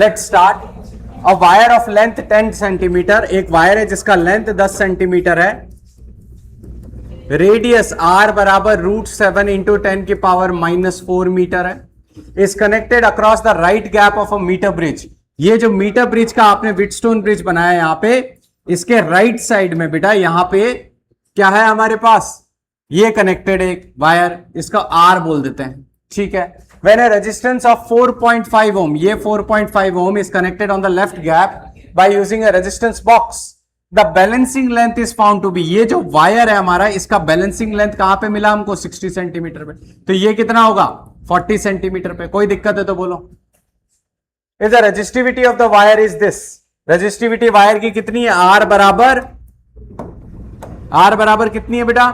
Let's start. A wire of length 10 centimetre, एक wire है जिसका लेंथ 10 सेंटीमीटर है, रेडियस r बराबर √7 इंटू 10 की पावर -4 मीटर है, is connected across the right gap of a metre bridge. ये जो मीटर ब्रिज का आपने व्हीटस्टोन ब्रिज बनाया यहां पे, इसके राइट साइड में बेटा यहां पे क्या है हमारे पास, ये कनेक्टेड एक वायर, इसका r बोल देते हैं, ठीक है। When a resistance of 4.5 ohm, ये 4.5 ohm is connected on the left gap by using a resistance box. The balancing length is found to be, ये जो वायर है हमारा, इसका बैलेंसिंग लेंथ कहां पे मिला हमको, 60 सेंटीमीटर पे, तो ये कितना होगा 40 सेंटीमीटर पे। कोई दिक्कत है तो बोलो। If the resistivity of the wire is this, resistivity wire की कितनी है, R बराबर कितनी है बेटा,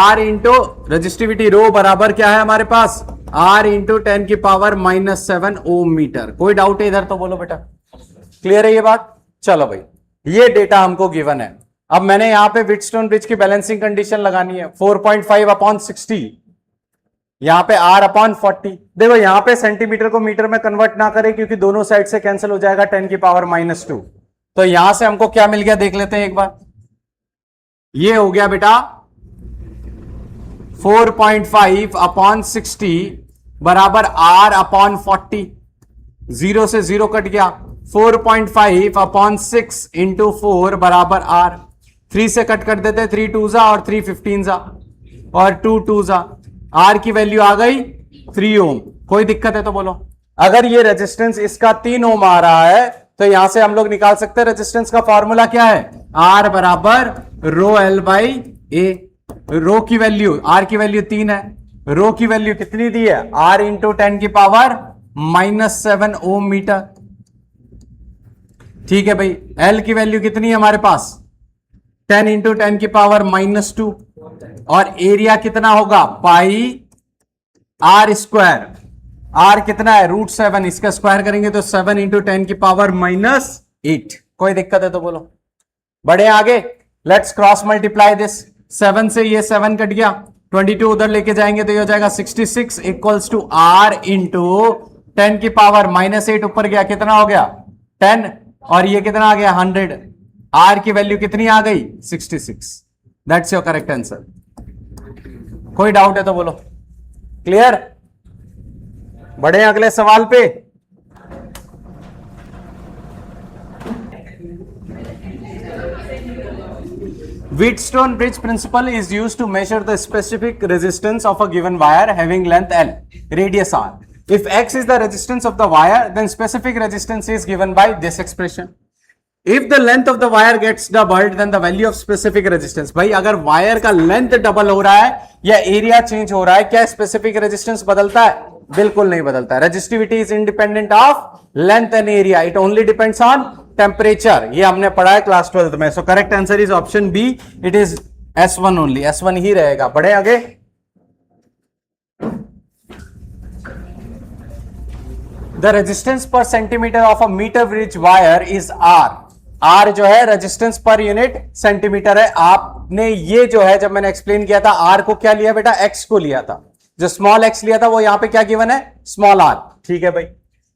R इंटू रेजिस्टिविटी रो बराबर क्या है हमारे पास, R इंटू 10 की पावर -7 ओम मीटर। कोई डाउट है इधर तो बोलो बेटा, क्लियर है ये बात। चलो भाई, ये डेटा हमको गिवन है। अब मैंने यहां पे व्हीटस्टोन ब्रिज की बैलेंसिंग कंडीशन लगानी है, 4.5/60, यहां पे R/40। देखो यहां पे सेंटीमीटर को मीटर में कन्वर्ट ना करें क्योंकि दोनों साइड से कैंसिल हो जाएगा 10 की पावर -2। तो यहां से हमको क्या मिल गया देख लेते हैं एक बार। ये हो गया बेटा 4.5/60 बराबर R/40, 0 से 0 कट गया, 4.5/6 इंटू 4 बराबर R, 3 से कट कर देते, 3 2 और 3 15 और 2 2 R की वैल्यू आ गई 3 ओम। कोई दिक्कत है तो बोलो। अगर ये रेजिस्टेंस इसका 3 ओम आ रहा है तो यहां से हम लोग निकाल सकते हैं रेजिस्टेंस का फॉर्मूला क्या है, R बराबर ρL/A। रो की वैल्यू, R की वैल्यू 3 है, रो की वैल्यू कितनी दी है, R इंटू 10 की पावर -7 ओम मीटर, ठीक है भाई। L की वैल्यू कितनी है हमारे पास, 10 इंटू 10 की पावर -2, और एरिया कितना होगा πr²। R कितना है √7, इसका स्क्वायर करेंगे तो 7 इंटू 10 की पावर -8। कोई दिक्कत है तो बोलो। बढ़े आगे, लेट्स क्रॉस मल्टीप्लाई दिस। 7 से ये 7 कट गया, 22 उधर लेके जाएंगे तो ये हो जाएगा 66 इक्वल्स टू R इंटू 10 की पावर -8, ऊपर गया कितना हो गया 10, और ये कितना आ गया 100। R की वैल्यू कितनी आ गई 66। That's your correct answer. कोई डाउट है तो बोलो। क्लियर। बढ़े अगले सवाल पे। Wheatstone bridge principle is used to measure the specific resistance of a given wire having length L, radius R. If X is the resistance of the wire, then specific resistance is given by this expression. If the length of the wire gets doubled, then the value of specific resistance. भाई अगर wire का length double हो रहा है या area change हो रहा है, क्या स्पेसिफिक रेजिस्टेंस बदलता है, बिल्कुल नहीं बदलता है। Resistivity is independent of length and area, it only depends on temperature. ये हमने पढ़ा है क्लास 12th में। So correct answer is option B, it is S1 only, S1 ही रहेगा। बढ़े आगे। The resistance per centimetre of a metre bridge wire is R। R जो है रेजिस्टेंस पर यूनिट सेंटीमीटर है। आपने ये जो है, जब मैंने एक्सप्लेन किया था, R को क्या लिया बेटा, X को लिया था। जो स्मॉल x लिया था वो यहां पे क्या गिवन है, स्मॉल r, ठीक है भाई।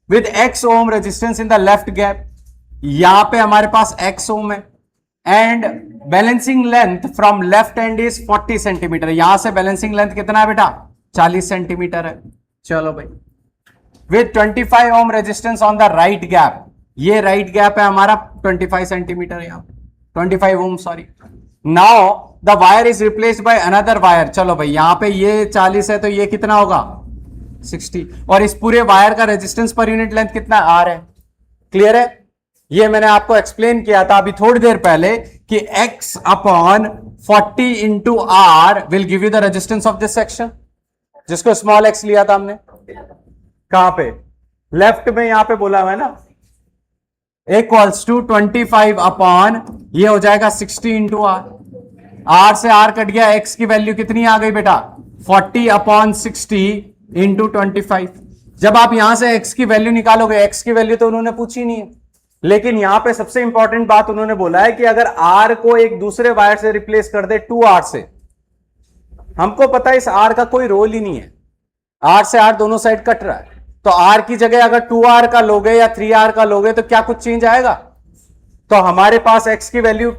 With x ohm resistance in the left gap, यहां पे हमारे पास x ओम है, and balancing length from left and is 40 centimetre. यहां से बैलेंसिंग लेंथ कितना है बेटा, 40 सेंटीमीटर है। चलो भाई। With 25 ohm resistance on the right gap, ये राइट गैप है हमारा 25 सेंटीमीटर, यहां 25 ohm, sorry. Now the wire is replaced by another wire. चलो भाई, यहां पे ये 40 है तो ये कितना होगा 60, और इस पूरे वायर का रेजिस्टेंस पर यूनिट लेंथ कितना R है। क्लियर है। ये मैंने आपको एक्सप्लेन किया था अभी थोड़ी देर पहले कि X/40 into R will give you the resistance of this section, जिसको स्मॉल x लिया था हमने। कहां पे, लेफ्ट में, यहां पे बोला हुआ है ना, इक्वल्स टू 25 ये हो जाएगा 60 इंटू R। R से R कट गया, X की वैल्यू कितनी आ गई बेटा 40/60 इंटू 25। जब आप यहां से X की वैल्यू निकालोगे, X की वैल्यू तो उन्होंने पूछी नहीं है, लेकिन यहां पे सबसे इंपॉर्टेंट बात उन्होंने बोला है कि अगर R को एक दूसरे वायर से रिप्लेस कर दे 2R से, हमको पता है इस R का कोई रोल ही नहीं है, R से R दोनों साइड कट रहा है, तो आर की जगह अगर 2R का लोगे या 3R का लोगे तो क्या कुछ चेंज आएगा? तो हमारे पास एक्स की वैल्यू,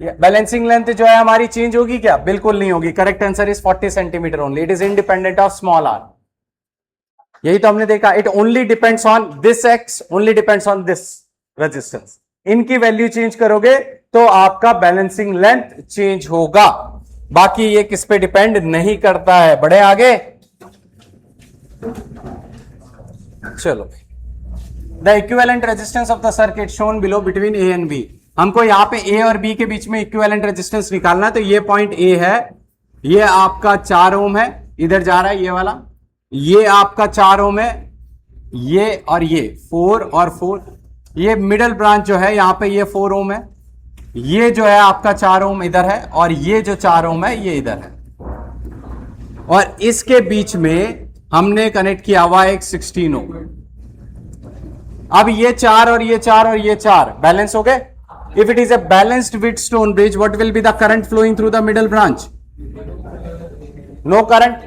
बैलेंसिंग लेंथ जो है हमारी चेंज होगी क्या? बिल्कुल नहीं होगी। Correct answer is 40 centimetre only. It is independent of small R. यही तो हमने देखा, it only depends on this X, only depends on this resistance. इनकी वैल्यू चेंज करोगे तो आपका बैलेंसिंग लेंथ चेंज होगा, बाकी ये किस पे डिपेंड नहीं करता है। बढ़े आगे, चलो। The equivalent resistance of the circuit shown below between A and B. हमको यहां पे ए और बी के बीच में इक्विवेलेंट रेजिस्टेंस निकालना है। तो ये पॉइंट ए है, ये आपका 4 ओम है, इधर जा रहा है ये वाला, ये आपका 4 ओम है, ये और ये 4 और 4, ये मिडल ब्रांच जो है यहां पे ये 4 ओम है, ये जो है आपका 4 ओम इधर है, और ये जो 4 ओम है ये इधर है, और इसके बीच में हमने कनेक्ट किया हुआ एक 16 ओम। अब ये 4 और ये 4 और ये 4 बैलेंस हो गए। If it is a balanced Wheatstone bridge, what will be the current flowing through the middle branch? No current.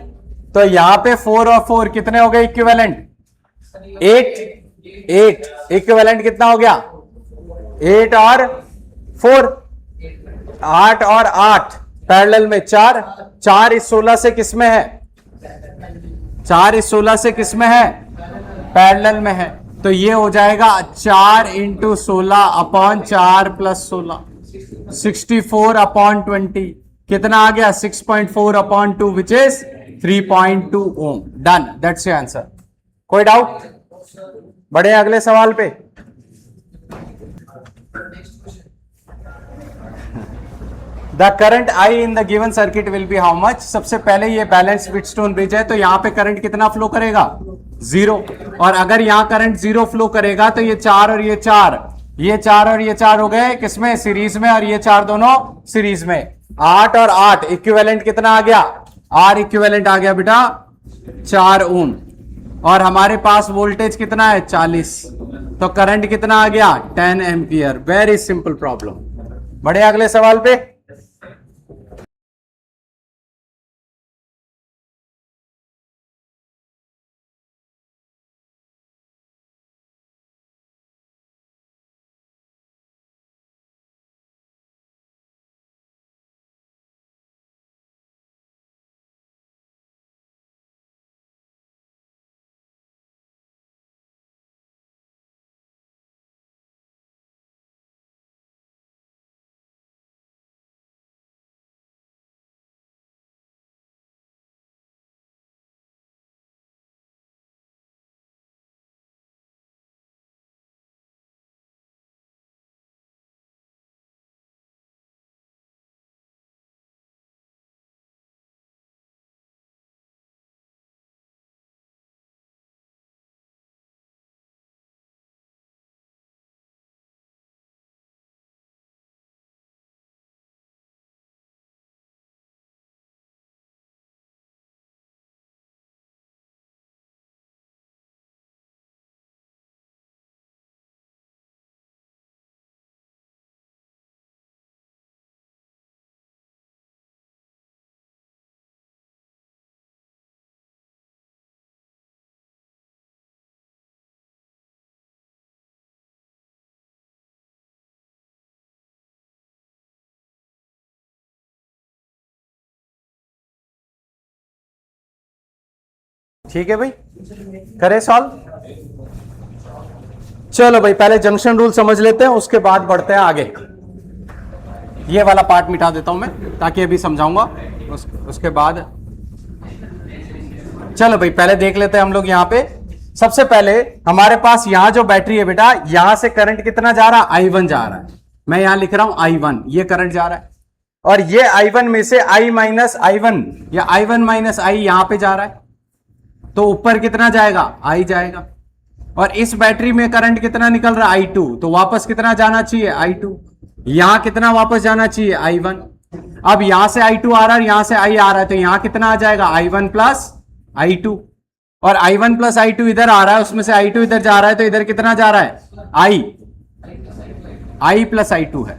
तो यहां पे 4 और 4 कितने हो गए इक्विवेलेंट? 8 इक्विवेलेंट कितना हो गया? 8 और 4, 8 और 8 पैरेलल में 4, 4 इस 16 से किसमें है? 4 इस 16 से किसमें है? पैरेलल में है। तो ये हो जाएगा 4 इंटू 16 अपॉन 4 प्लस 16, 64 अपॉन 20। कितना आ गया? 6.4 upon 2 which is 3.2 ohm. Done, that's your answer. कोई डाउट? बढ़े अगले सवाल पे। The current I in the given circuit will be how much? सबसे पहले ये बैलेंस व्हीटस्टोन ब्रिज है, तो यहां पे करंट कितना फ्लो करेगा? 0। और अगर यहां करंट 0 फ्लो करेगा तो ये 4 और ये 4, ये 4 और ये 4 हो गए किसमें? सीरीज में, और ये 4 दोनों सीरीज में। 8 और 8 इक्विवेलेंट कितना आ गया? आर इक्विवेलेंट आ गया बेटा 4 ओम, और हमारे पास वोल्टेज कितना है? 40। तो करंट कितना आ गया? 10 एम्पियर। Very simple problem. बढ़े अगले सवाल पे। ठीक है भाई, करें सॉल्व। चलो भाई, पहले जंक्शन रूल समझ लेते हैं, उसके बाद बढ़ते हैं आगे। ये वाला पार्ट मिटा देता हूं मैं, ताकि अभी समझाऊंगा उसके बाद। चलो भाई, पहले देख लेते हैं हम लोग यहाँ पे। सबसे पहले हमारे पास यहाँ जो बैटरी है बेटा, यहां से करंट कितना जा रहा है? I1 जा रहा है। मैं यहां लिख रहा हूं I1, ये करंट जा रहा है, और ये I1 में से I माइनस I1 या I1 माइनस I यहां पे जा रहा है, तो ऊपर कितना जाएगा? I जाएगा। और इस बैटरी में करंट कितना निकल रहा है? I2, तो वापस कितना जाना चाहिए? I2। यहां कितना वापस जाना चाहिए? I1। अब यहां से I2 आ रहा है, यहां से I आ रहा है, तो यहां कितना आ जाएगा? I1 plus I2। और I1 प्लस I2 इधर आ रहा है, उसमें से I2 इधर जा रहा है, तो इधर कितना जा रहा है? I प्लस I2 है,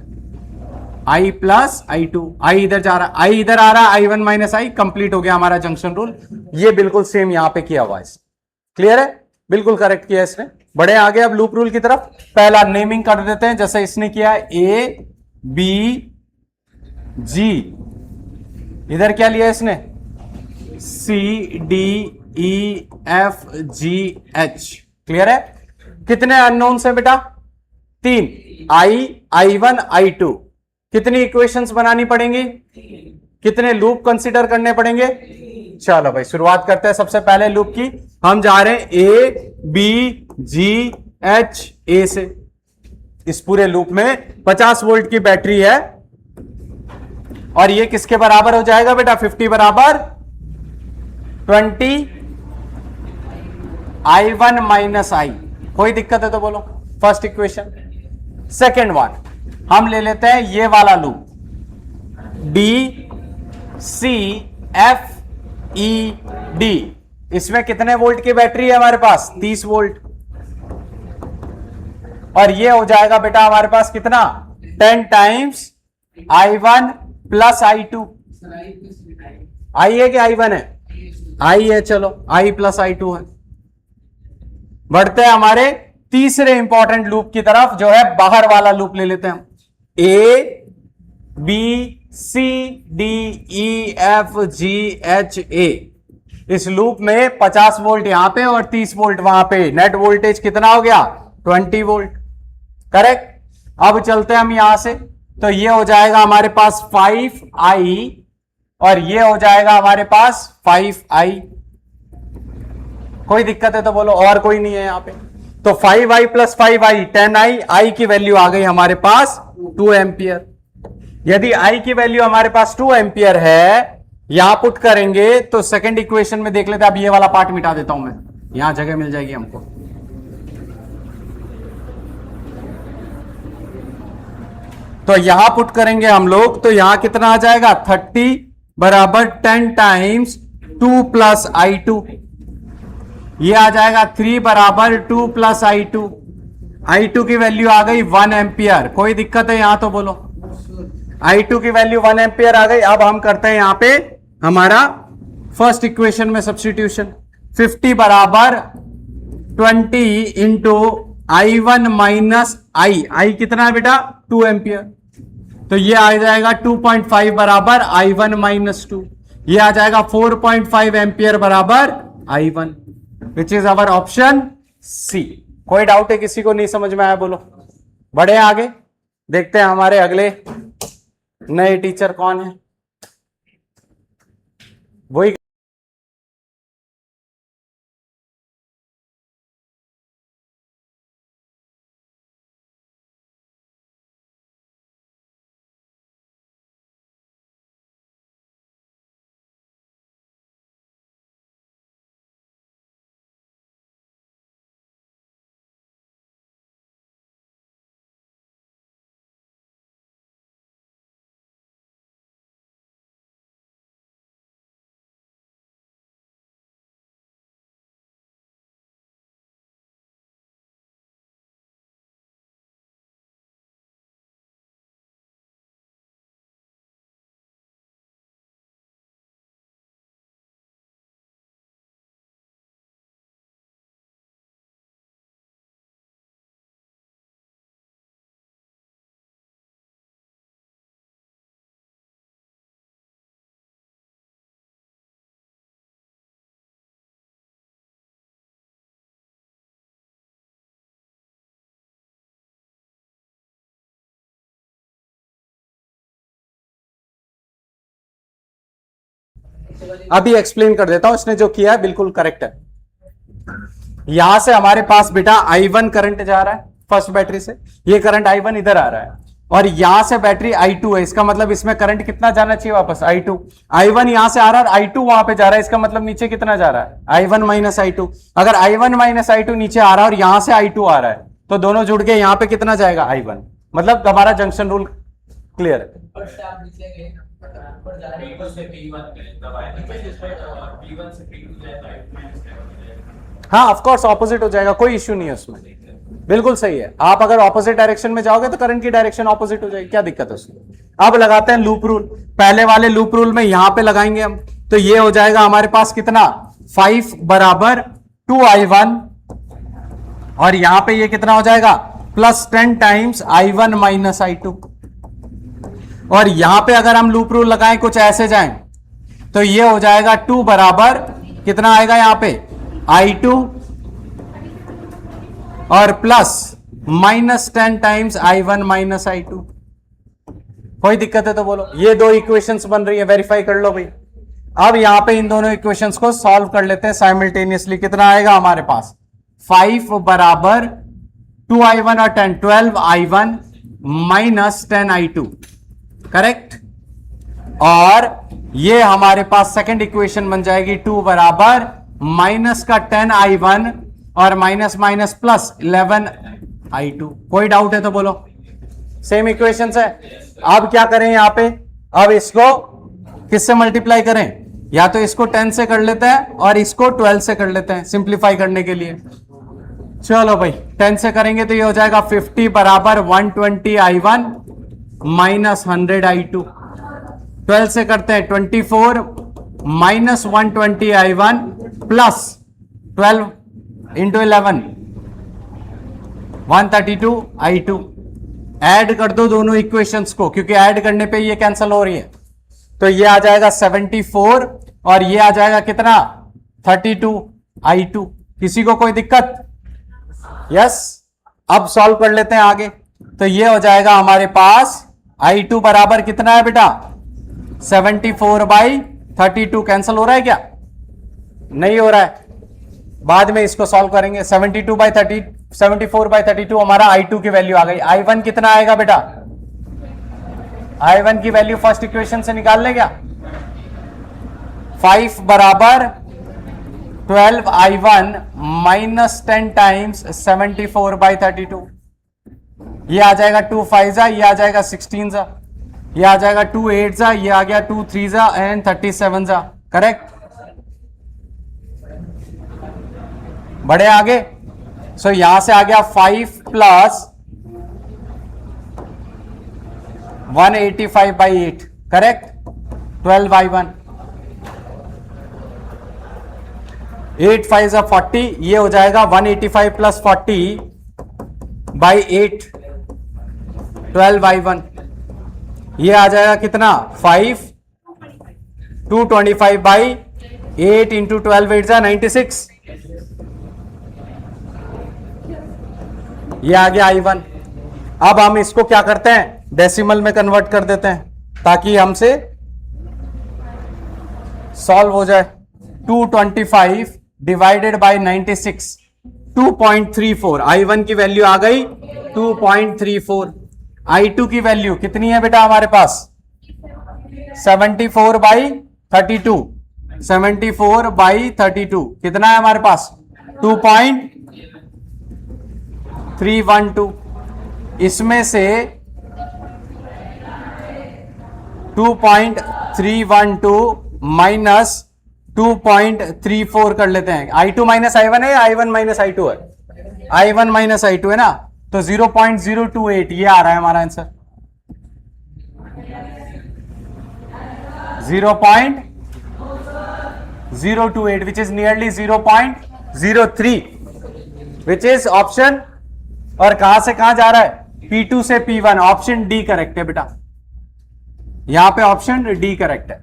I प्लस I2। I इधर जा रहा है, I इधर आ रहा है, I1 माइनस I। कंप्लीट हो गया हमारा जंक्शन रूल। ये बिल्कुल सेम यहां पे किया हुआ है। क्लियर है? बिल्कुल करेक्ट किया इसने। बढ़े आगे अब लूप रूल की तरफ। पहला नेमिंग कर देते हैं, जैसे इसने किया ए बी जी, इधर क्या लिया इसने C D E F G H. Clear है? कितने अननोन है बेटा? 3, I1 I2। कितनी इक्वेशंस बनानी पड़ेंगी? कितने लूप कंसीडर करने पड़ेंगे? चलो भाई शुरुआत करते हैं सबसे पहले लूप की। हम जा रहे हैं ए बी जी एच ए से। इस पूरे लूप में 50 वोल्ट की बैटरी है और ये किसके बराबर हो जाएगा बेटा? 50 बराबर 20 I1 माइनस आई। कोई दिक्कत है तो बोलो। First equation. सेकेंड वन हम ले लेते हैं ये वाला loop, D C F E D. इसमें कितने वोल्ट की बैटरी है हमारे पास? 30 वोल्ट। और ये हो जाएगा बेटा हमारे पास कितना? 10 टाइम्स I1 प्लस I2। आई है कि I1 है? आई है। चलो I प्लस I2 है। बढ़ते हैं हमारे तीसरे इंपॉर्टेंट लूप की तरफ, जो है बाहर वाला लूप ले लेते हैं हम। A B C D E F G H A. इस लूप में 50 वोल्ट यहां पे और 30 वोल्ट वहां पे। नेट वोल्टेज कितना हो गया? 20 वोल्ट। करेक्ट। अब चलते हैं हम यहां से, तो ये हो जाएगा हमारे पास 5i और ये हो जाएगा हमारे पास 5i। कोई दिक्कत है तो बोलो। और कोई नहीं है यहां पे। तो 5i प्लस 5i 10i। आई की वैल्यू आ गई हमारे पास 2 एंपियर। यदि आई की वैल्यू हमारे पास 2 एंपियर है, यहां पुट करेंगे तो सेकंड इक्वेशन में देख लेते हैं। अब ये वाला पार्ट मिटा देता हूं मैं, यहां जगह मिल जाएगी हमको। तो यहां पुट करेंगे हम लोग, तो यहां कितना आ जाएगा? 30 बराबर 10 टाइम्स 2 प्लस I2। ये आ जाएगा 3 बराबर 2 प्लस I2। I2 की वैल्यू आ गई 1 एंपियर। कोई दिक्कत है यहां तो बोलो। I2 की वैल्यू 1 एंपियर आ गई। अब हम करते हैं यहां पे हमारा फर्स्ट इक्वेशन में सब्स्टिट्यूशन। 50 बराबर 20 इंटू I1 माइनस आई। आई कितना है बेटा? 2 एंपियर। तो ये आ जाएगा 2.5 बराबर I1 माइनस 2। ये आ जाएगा 4.5 एंपियर बराबर I1, which is our option C. कोई डाउट है किसी को? नहीं समझ में आया बोलो। बढ़े आगे, देखते हैं हमारे अगले नए टीचर कौन है। वही अभी एक्सप्लेन कर देता हूं। इसने जो किया है बिल्कुल करेक्ट है। यहां से हमारे पास बेटा I1 करंट जा रहा है फर्स्ट बैटरी से। ये करंट I1 इधर आ रहा है और यहां से बैटरी I2 है। इसका मतलब इसमें करंट कितना जाना चाहिए वापस? I2। I1 यहां से आ रहा है और I2 वहां पे जा रहा है। इसका मतलब नीचे कितना जा रहा है? I1 minus I2। अगर I1 माइनस I2 नीचे आ रहा है और यहां से I2 आ रहा है, तो दोनों जुड़ के यहां पे कितना जाएगा? I1। मतलब हमारा जंक्शन रूल क्लियर है। हाँ ऑफ कोर्स ऑपोजिट हो जाएगा, कोई इश्यू नहीं है उसमें। बिल्कुल सही है। आप अगर ऑपोजिट डायरेक्शन में जाओगे तो करंट की डायरेक्शन ऑपोजिट हो जाएगी, क्या दिक्कत है उसमें। अब लगाते हैं लूप रूल। पहले वाले लूप रूल में यहां पे लगाएंगे हम, तो ये हो जाएगा हमारे पास कितना? 5 बराबर 2i1 और यहां पे ये कितना हो जाएगा plus 10 times i1 minus i2। और यहां पे अगर हम लूप रूल लगाएं कुछ ऐसे जाएं तो ये हो जाएगा 2 बराबर कितना आएगा यहां पे i2 और plus minus 10 times i1 minus i2। कोई दिक्कत है तो बोलो। ये दो इक्वेशंस बन रही है, वेरीफाई कर लो भाई। अब यहां पे इन दोनों इक्वेशंस को सॉल्व कर लेते हैं साइमल्टेनियसली। कितना आएगा हमारे पास 5 बराबर 2i1 और 10 12i1 माइनस 10i2 करेक्ट। और ये हमारे पास सेकंड इक्वेशन बन जाएगी 2 बराबर माइनस का 10i1 और माइनस माइनस प्लस 11i2। कोई डाउट है तो बोलो। सेम इक्वेशन है। अब क्या करें यहां पे, अब इसको किससे मल्टीप्लाई करें, या तो इसको 10 से कर लेते हैं और इसको 12 से कर लेते हैं सिंप्लीफाई करने के लिए। चलो भाई 10 से करेंगे तो ये हो जाएगा 50 बराबर 120i1 माइनस 100i2। 12 से करते हैं 24 minus 120i1 plus 12 into 11 132i2। Add कर दो दोनों इक्वेशंस को, क्योंकि ऐड करने पे ये कैंसिल हो रही है। तो ये आ जाएगा 74 और ये आ जाएगा कितना 32i2। किसी को कोई दिक्कत? यस। अब सॉल्व कर लेते हैं आगे। तो ये हो जाएगा हमारे पास i2 बराबर कितना है बेटा 74/32। कैंसिल हो रहा है क्या? नहीं हो रहा है, बाद में इसको सॉल्व करेंगे। 74/32 हमारा i2 की वैल्यू आ गई। i1 कितना आएगा बेटा? i1 की वैल्यू फर्स्ट इक्वेशन से निकाल ले क्या? 5 बराबर 12i1 माइनस 10 टाइम्स 74/32। ये आ जाएगा 2 5 जा, ये आ जाएगा 16 जा, ये आ जाएगा 2 8 जा, ये आ गया 2 3 जा एंड 37 जा। करेक्ट। बढ़े आगे। सो यहां से आ गया 5 प्लस 185/8 करेक्ट। 12i1 8 5 40, ये हो जाएगा 185 प्लस 40/8 12i1। ये आ जाएगा कितना 5 225/8 इंटू 12 8 जा 96। ये आ गया i1। अब हम इसको क्या करते हैं डेसिमल में कन्वर्ट कर देते हैं ताकि हमसे सॉल्व हो जाए। 225 डिवाइडेड बाय 96 2.34। i1 की वैल्यू आ गई 2.34। i2 की वैल्यू कितनी है बेटा हमारे पास 74/32। 74/32 कितना है हमारे पास 2.312। इसमें से 2.312 माइनस 2.34 कर लेते हैं। i2 माइनस i1 है या i1 माइनस i2 है? i1 माइनस i2 है ना, तो 0.028 ये आ रहा है हमारा answer. 0.028 which is nearly 0.03 which is option. और कहां से कहां जा रहा है P2 से P1। ऑप्शन डी करेक्ट है बेटा, यहां पे ऑप्शन डी करेक्ट है।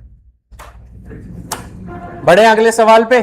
बढ़े अगले सवाल पे।